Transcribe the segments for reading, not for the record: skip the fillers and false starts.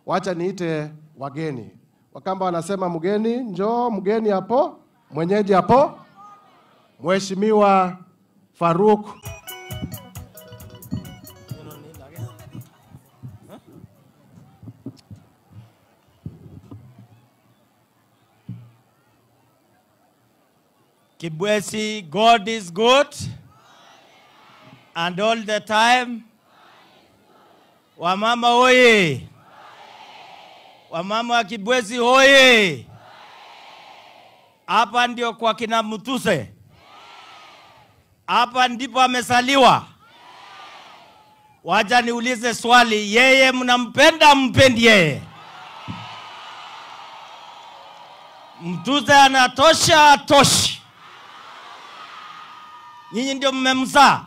Wacha niite wageni. Wakamba wanasema mgeni njoo, mgeni hapo, mwenyeji hapo. Mheshimiwa Faruk Kibwezi, God is good and all the time. Wamama hoye! Wamama wa Kibwezi hoye! Hapa ndio kwa kina Mutuse. Hapa ndipo amesaliwa. Wacha niulize swali, yeye mnampenda mpendi yeye? Mutuse anatosha atoshi? Nyinyi ndio mmemzaa?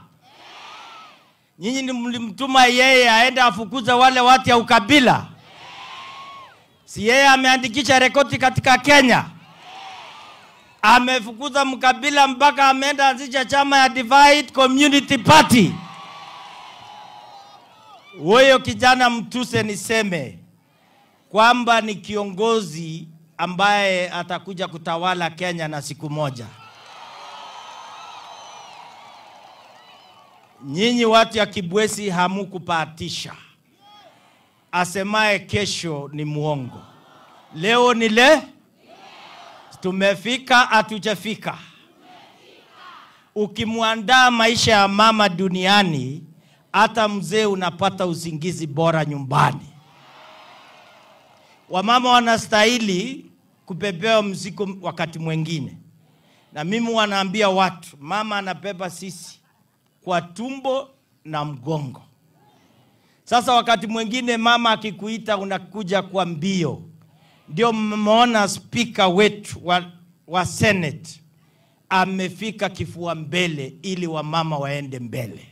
Nyinyi ndio mlimtuma yeye aende afukuze wale watu ya ukabila? Si yeye ameandikisha rekodi katika Kenya? Amefukuza mkabila mpaka ameenda anzisha chama ya Divide Community Party. Huyo kijana Mutuse niseme kwamba ni kiongozi ambaye atakuja kutawala Kenya na siku moja. Nyinyi watu ya Kibwezi hamukupatisha. Asemaye kesho ni muongo. Leo ni le? Tumefika hatujafika. Ukimuandaa maisha ya mama duniani, hata mzee unapata usingizi bora nyumbani. Wamama wanastahili kupepewa mzigo wakati mwingine. Na mimi wanaambia watu, mama anapepa sisi kwa tumbo na mgongo. Sasa wakati mwingine mama akikuita unakuja kwa mbio. Ndio mmeona speaker wetu wa Senate amefika kifua mbele ili wamama waende mbele.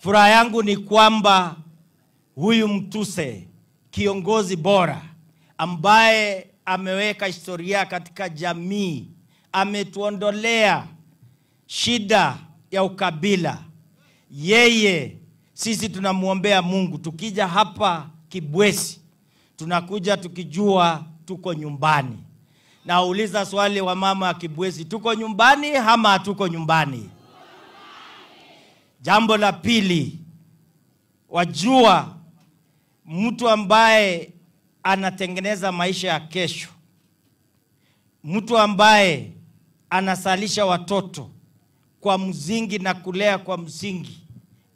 Furaha yangu ni kwamba huyu Mutuse kiongozi bora ambaye ameweka historia katika jamii, ametuondolea shida ya ukabila. Yeye sisi tunamuombea Mungu. Tukija hapa Kibwezi tunakuja tukijua tuko nyumbani. Na uliza swali wa mama wa Kibwezi, tuko nyumbani ama hatuko nyumbani? Jambo la pili, wajua mtu ambaye anatengeneza maisha ya kesho, mtu ambaye anasalisha watoto kwa msingi na kulea kwa msingi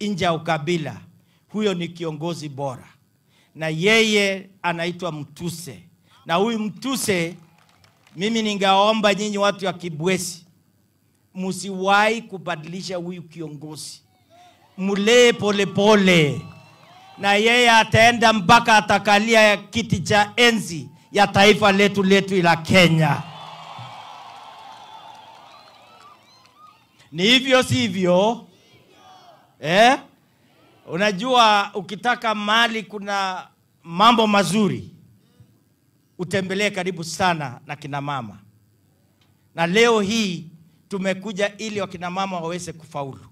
nje ya ukabila, huyo ni kiongozi bora. Na yeye anaitwa Mutuse. Na huyu Mutuse, mimi ningeomba nyinyi watu wa Kibwezi, msiwahi kubadilisha huyu kiongozi. Mulee pole pole. Na yeye ataenda mpaka atakalia kiti cha enzi ya taifa letu la Kenya. Ni hivyo si hivyo? Unajua ukitaka mali kuna mambo mazuri, utembelee karibu sana na kina mama. Na leo hii tumekuja ili wakina mama waweze kufaulu.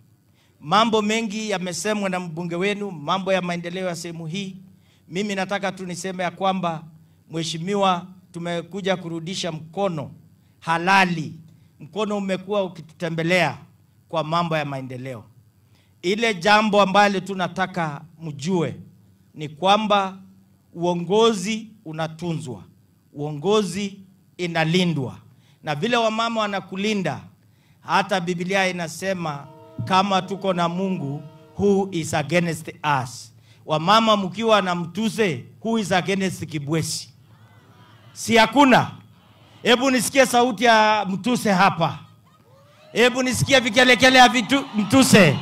Mambo mengi yamesemwa na mbunge wenu, mambo ya maendeleo ya sehemu hii. Mimi nataka tu niseme ya kwamba mheshimiwa, tumekuja kurudisha mkono halali. Mkono umekuwa ukitutembelea kwa mambo ya maendeleo. Ile jambo ambalo tunataka mjue ni kwamba uongozi unatunzwa, uongozi inalindwa. Na vile wamama wanakulinda, hata Biblia inasema kama tuko na Mungu, who is against us? Wamama mkiwa na Mutuse, who is against Kibwezi? Si hakuna. Hebu nisikie sauti ya Mutuse hapa. Hebu nisikie vikelekele ya Mutuse.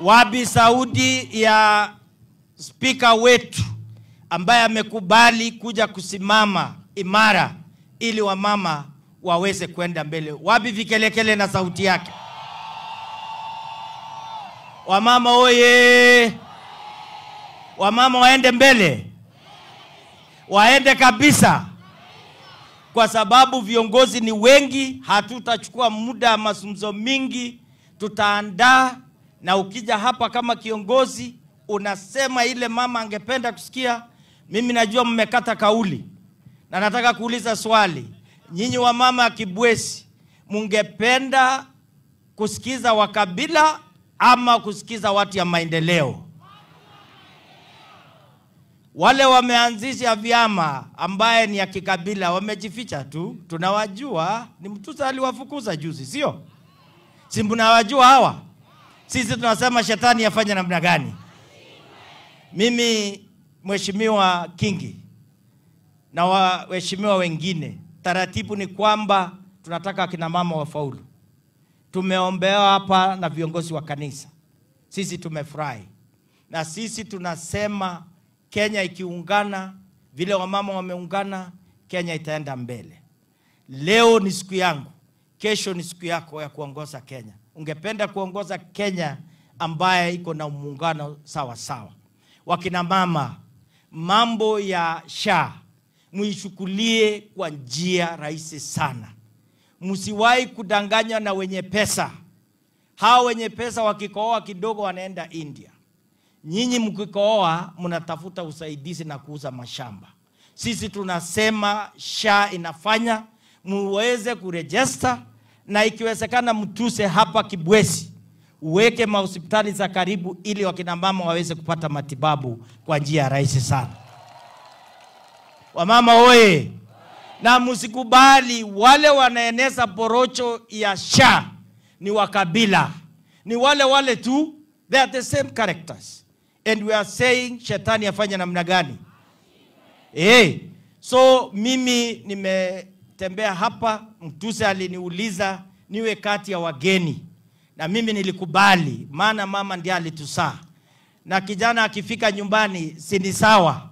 Wabi Saudi ya speaker wetu ambaye amekubali kuja kusimama imara ili wamama waweze kwenda mbele. Wabi vikelekele na sauti yake. Wamama oye! Wamama waende mbele. Waende kabisa. Kwa sababu viongozi ni wengi, hatutachukua muda mazungumzo mingi. Tutaandaa na ukija hapa kama kiongozi unasema ile mama angependa kusikia. Mimi najua mmekata kauli, na nataka kuuliza swali. Nyinyi wa mama ya Kibwezi, mungependa kusikiza wakabila ama kusikiza watu ya maendeleo? Wale wameanzisha vyama ambaye ni ya kikabila wamejificha tu, tunawajua. Ni Mtusa aliwafukuza juzi, sio? Si mnawajua hawa? Sisi tunasema shetani afanye namna gani? Mimi Mheshimiwa Kingi na waheshimiwa wengine, taratibu ni kwamba tunataka kina mama wafaulu. Tumeombewa hapa na viongozi wa kanisa. Sisi tumefurahi. Na sisi tunasema Kenya ikiungana, vile wamama wameungana, Kenya itaenda mbele. Leo ni siku yangu, kesho ni siku yako ya kuongoza Kenya. Ungependa kuongoza Kenya ambaye iko na muungano sawa sawa. Wakina mama, mambo ya SHA muichukulie kwa njia rahisi sana. Msiwahi kudanganywa na wenye pesa. Hao wenye pesa wakikooa kidogo wanaenda India. Nyinyi mkikooa mnatafuta usaidizi na kuuza mashamba. Sisi tunasema SHA inafanya muweze kuregister, na ikiwezekana mtuse hapa Kibwezi uweke mahospitali za karibu ili wakina mama waweze kupata matibabu kwa njia rahisi sana. Wamama oye! Na msikubali wale wanaeneza porocho ya SHA ni wakabila. Ni wale tu, they are the same characters. And we are saying shetani afanye namna gani? So mimi nimetembea hapa, Mtuse aliniuliza niwe kati ya wageni. Na mimi nilikubali, maana mama ndiye alitusaa. Na kijana akifika nyumbani si ni sawa.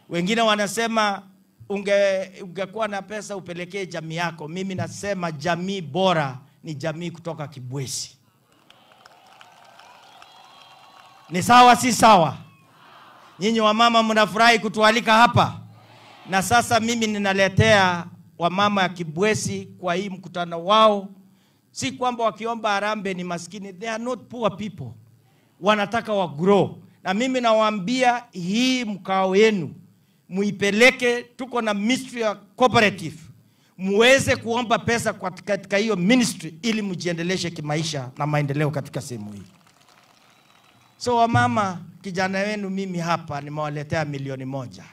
Wengine wanasema ungekuwa na pesa upelekee jamii yako. Mimi nasema jamii bora ni jamii kutoka Kibwezi. Ni sawa si sawa? Nyinyi wamama mnafurahi kutualika hapa. Na sasa mimi ninaletea wamama ya Kibwezi kwa hii mkutano wao. Si kwamba wakiomba harambee ni maskini. They are not poor people. Wanataka wa grow. Na mimi nawaambia hii mkao yenu muipeleke, tuko na ministry ya cooperative. Muweze kuomba pesa katika hiyo ministry ili mjiendeleshe kimaisha na maendeleo katika sehemu hii. So wamama, kijana wenu mimi hapa nimewaletea 1,000,000.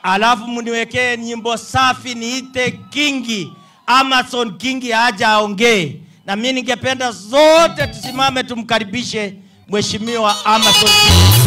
Alafu muniwekee nyimbo safi niite Kingi, Amason Kingi aje aongee. Na mimi ningependa zote tusimame tumkaribishe Mheshimiwa Amason Kingi.